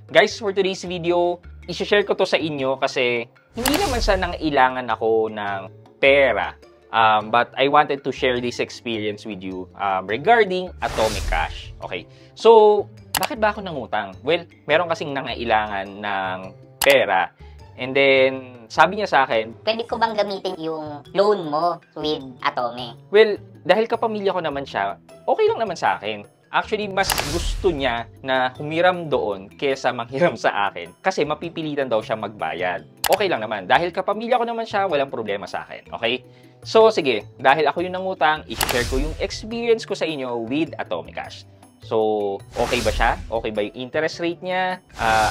Guys, for today's video, i-share ko to sa inyo kasi hindi naman sa nangailangan ako ng pera. But I wanted to share this experience with you regarding Atomic Cash. Okay, so bakit ba ako nangutang? Well, meron kasing nangailangan ng pera. And then, sabi niya sa akin, pwede ko bang gamitin yung loan mo with Atome? Well, dahil kapamilya ko naman siya, okay lang naman sa akin. Actually, mas gusto niya na humiram doon kesa manghiram sa akin kasi mapipilitan daw siya magbayad. Okay lang naman. Dahil kapamilya ko naman siya, walang problema sa akin. Okay? So, sige. Dahil ako yung nangutang, i-share ko yung experience ko sa inyo with Atomic Cash. So, okay ba siya? Okay ba yung interest rate niya?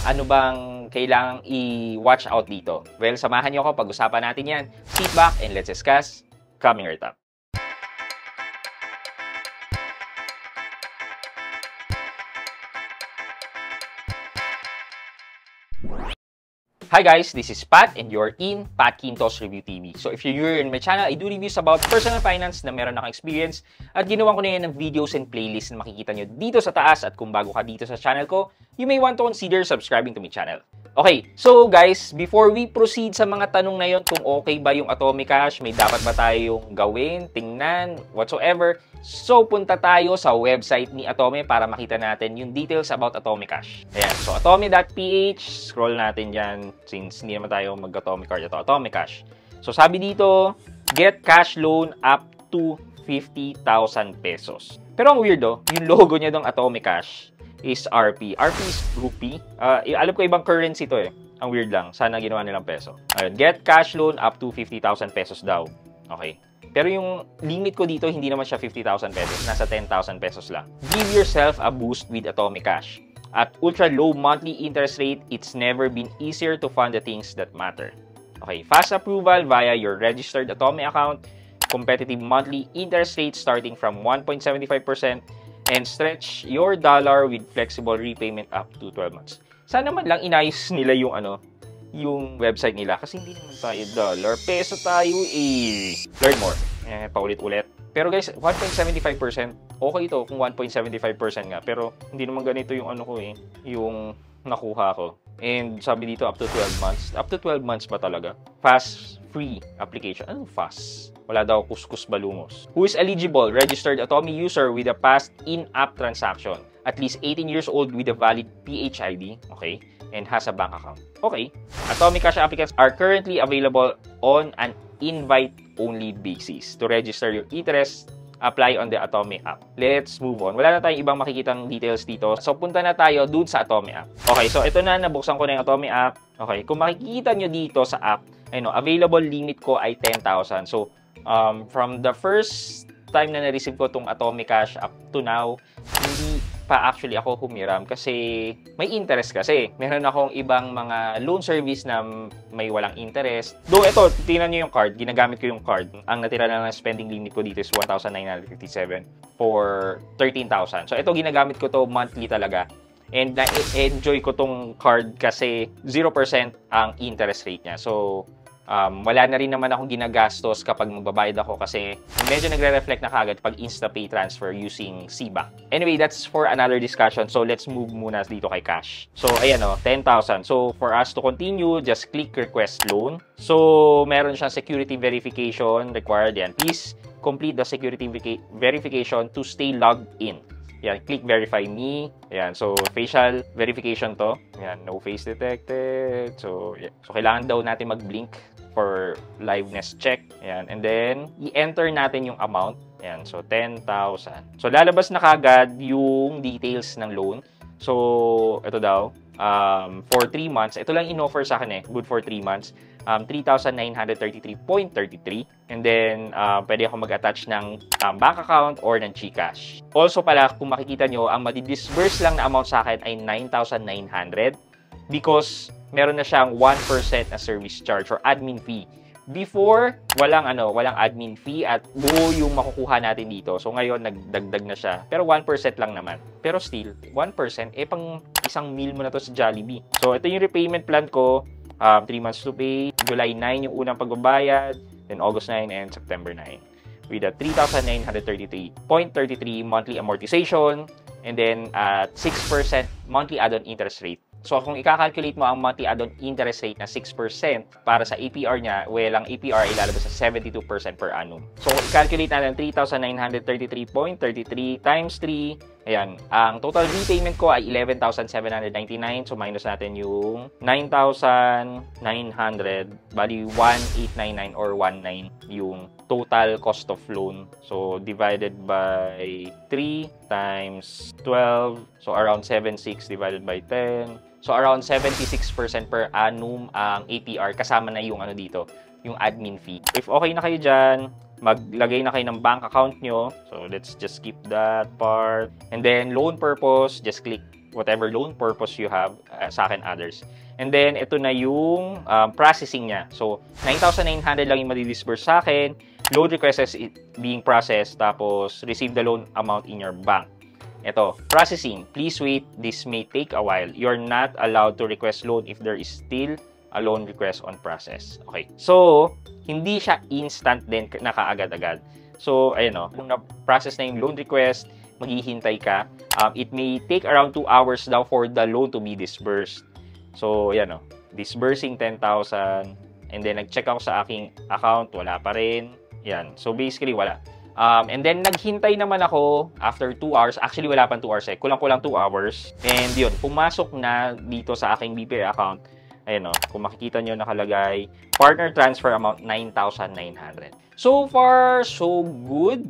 Ano bang kailangang i-watch out dito? Well, samahan niyo ako. Pag-usapan natin yan. Sit back and let's discuss. Coming right up. Hi guys, this is Pat and you're in Pat Quintos Review TV. So if you're new in my channel, I do reviews about personal finance na meron akong experience at ginawa ko na yan ng videos and playlists na makikita nyo dito sa taas at kung bago ka dito sa channel ko, you may want to consider subscribing to my channel. Okay, so guys, before we proceed sa mga tanong na yon kung okay ba yung Atomic Cash, may dapat ba tayong gawin, tingnan, whatsoever, so punta tayo sa website ni Atome para makita natin yung details about Atomic Cash. Ayan, so atome.ph, scroll natin dyan since hindi naman tayo mag-Atomic Card ito, Atomic Cash. So sabi dito, get cash loan up to 50,000 pesos. Pero ang weirdo, yung logo niya ng Atomic Cash is RP. RP is rupee. Alam ko ibang currency to eh. Ang weird lang. Sana ginawa nilang peso. Ayun, get cash loan up to 50,000 pesos daw. Okay. Pero yung limit ko dito, hindi naman siya 50,000 pesos. Nasa 10,000 pesos lang. Give yourself a boost with Atomic Cash. At ultra low monthly interest rate, it's never been easier to fund the things that matter. Okay. Fast approval via your registered Atome account. Competitive monthly interest rate starting from 1.75%. And stretch your dollar with flexible repayment up to 12 months. Sana man lang inayos nila yung yung website nila kasi hindi naman tayo dollar, peso tayo eh. Learn more. Paulit-ulit. Pero guys, 1.75%, okay ito kung 1.75% nga. Pero hindi naman ganito yung yung nakuha ko. And sabi dito up to 12 months. Up to 12 months pa talaga. Fast free application. Anong fast? Wala daw kuskus balumos. Who is eligible? Registered Atome user with a past in-app transaction. At least 18 years old with a valid PHID. Okay. And has a bank account. Okay. Atomic Cash applicants are currently available on an invite-only basis. To register your interest, apply on the Atome app. Let's move on. Wala na tayong ibang makikitang details dito. So, punta na tayo dun sa Atome app. Okay, so ito na, nabuksan ko na yung Atome app. Okay, kung makikita nyo dito sa app, available limit ko ay 10,000. So, from the first time na na-receive ko itong Atomic Cash up to now, hindi pa actually ako humiram kasi may interest kasi. Meron akong ibang mga loan service na may walang interest. Though ito, tingnan nyo yung card, ginagamit ko yung card. Ang natira na ng spending limit ko dito is 1,957 for 13,000. So ito, ginagamit ko to monthly talaga. And na-enjoy ko tong card kasi 0% ang interest rate niya. So, wala na rin naman akong ginagastos kapag magbabayad ako kasi medyo nagre-reflect na kagad pag InstaPay transfer using SIBA. Anyway, that's for another discussion. So, let's move muna dito kay cash. So, ayan 10,000. So, for us to continue, just click request loan. So, meron siyang security verification required yan. Please complete the security verification to stay logged in. Yan, click verify me. Ayan, so facial verification to. Ayan, no face detected. So, yeah. So kailangan daw natin mag-blink for liveness check. Ayan, and then i-enter natin yung amount. Ayan, so 10,000. So lalabas na kagad yung details ng loan. So, ito daw, for 3 months, ito lang in-offer sa akin good for 3 months, 3,933.33. And then, pwede ako mag-attach ng bank account or ng GCash. Also pala, kung makikita nyo, ang madi-disburse lang na amount sa akin ay 9,900 because meron na siyang 1% na service charge or admin fee. Before, walang admin fee at buo yung makukuha natin dito. So ngayon nagdagdag na siya. Pero 1% lang naman. Pero still, 1% pang isang meal mo na to sa Jollibee. So ito yung repayment plan ko. 3 months to pay. July 9 yung unang pagbabayad, then August 9 and September 9. With a 3,933.33 monthly amortization and then at 6% monthly add-on interest rate. So kung i-calculate mo ang monthly add-on interest rate na 6% para sa APR niya, well, ang APR ilalabas sa 72% per annum. So kung i-calculate natin 3,933.33 times 3, ayan, ang total repayment ko ay 11,799. So minus natin yung 9,900, bali 1,899 or 19 yung total cost of loan. So divided by 3 times 12, so around 76 divided by 10. So around 76% per annum ang APR, kasama na yung ano dito, yung admin fee. If okay na kayo dyan, maglagay na kayo ng bank account nyo. So let's just skip that part. And then loan purpose, just click whatever loan purpose you have, sa akin others. And then ito na yung processing niya. So 9,900 lang yung madidisburse sa akin. Loan request is being processed, tapos receive the loan amount in your bank. Ito, processing. Please wait. This may take a while. You're not allowed to request loan if there is still a loan request on process. Okay. So, hindi siya instant din na kaagad-agad. So, ayun o. Kung na-process na yung loan request, maghihintay ka. It may take around 2 hours daw for the loan to be disbursed. So, ayan o. Disbursing 10,000. And then, nag-check ako sa aking account. Wala pa rin. Yan. So, basically, wala. And then, naghintay naman ako after 2 hours. Actually, wala pang 2 hours eh. Kulang-kulang 2 hours. And yun, pumasok na dito sa aking BPI account. Ayun o, kung makikita nyo nakalagay, partner transfer amount 9,900. So far, so good.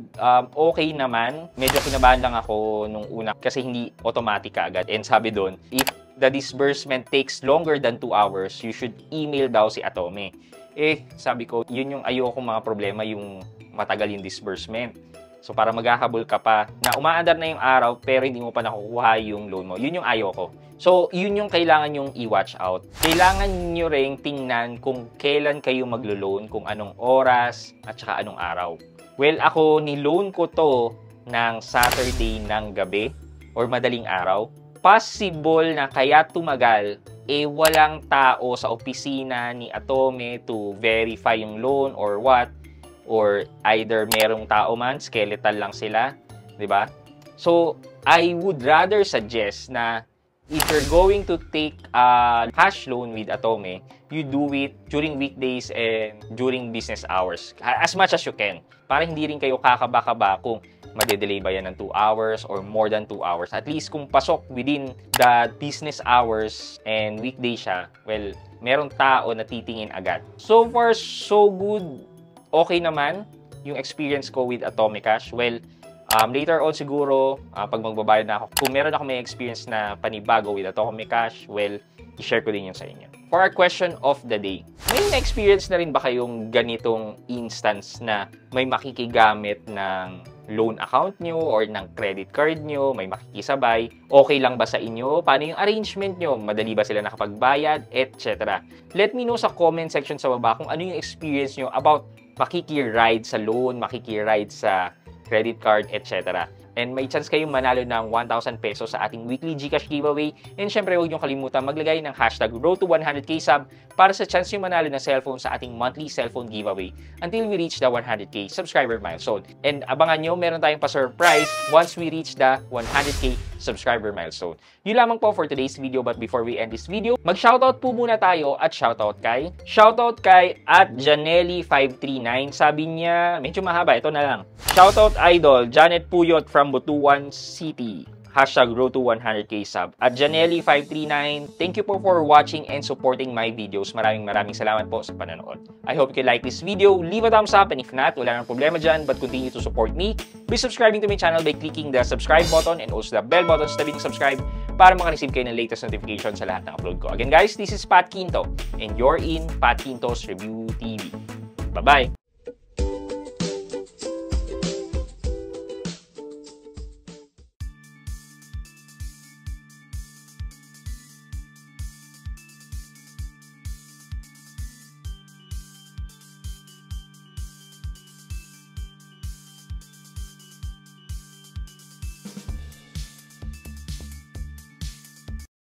Okay naman. Medyo kinabahan lang ako nung una kasi hindi automatic agad. And sabi doon, if the disbursement takes longer than 2 hours, you should email daw si Atome. Eh, sabi ko, yun yung ayokong mga problema, yung matagal yung disbursement. So, para maghahabol ka pa na umaandar na yung araw pero hindi mo pa nakukuha yung loan mo. Yun yung ayoko. So, yun yung kailangan yung i-watch out. Kailangan nyo ring tingnan kung kailan kayo maglo-loan, kung anong oras at saka anong araw. Well, ako, ni-loan ko to ng Saturday ng gabi or madaling araw. Possible na kaya tumagal, walang tao sa opisina ni Atome to verify yung loan or what. Or either merong tao man, skeletal lang sila, di ba? So, I would rather suggest na if you're going to take a cash loan with Atome, you do it during weekdays and during business hours. As much as you can. Para hindi rin kayo kakaba-kaba kung madedelay ba yan ng 2 hours or more than 2 hours. At least kung pasok within the business hours and weekday siya, well, merong tao na titingin agad. So far, so good. Okay naman yung experience ko with Atome Cash. Well, later on siguro, pag magbabayad na ako, kung meron ako may experience na panibago with Atome Cash, well, i-share ko din yun sa inyo. For our question of the day, may na-experience na rin ba kayong ganitong instance na may makikigamit ng loan account nyo or ng credit card nyo, may makikisabay? Okay lang ba sa inyo? Paano yung arrangement nyo? Madali ba sila nakapagbayad? Etc. Let me know sa comment section sa baba kung ano yung experience nyo about makikiride sa loan, makikiride sa credit card, etc. And may chance kayong manalo ng 1,000 pesos sa ating weekly GCash giveaway. And syempre, huwag niyong kalimutan maglagay ng hashtag Road to 100k sub para sa chance yung manalo ng cellphone sa ating monthly cellphone giveaway until we reach the 100k subscriber milestone. And abangan nyo, meron tayong pa-surprise once we reach the 100k subscriber milestone. Yun lamang po for today's video, but before we end this video, mag-shoutout po muna tayo at shoutout kay @Janelli539. Sabi niya, medyo mahaba, ito na lang. Shoutout Idol, Janet Puyot from Butuan City. Hashtag Road to 100k sub. At Janelli539, thank you po for watching and supporting my videos. Maraming salamat po sa panonood. I hope you like this video. Leave a thumbs up, and if not, wala nang problema dyan, but continue to support me by subscribing to my channel by clicking the subscribe button and also the bell button sa tabi ng subscribe para makareceive kayo ng latest notification sa lahat ng upload ko. Again guys, this is Pat Quinto and you're in Pat Quinto's Review TV. Bye-bye!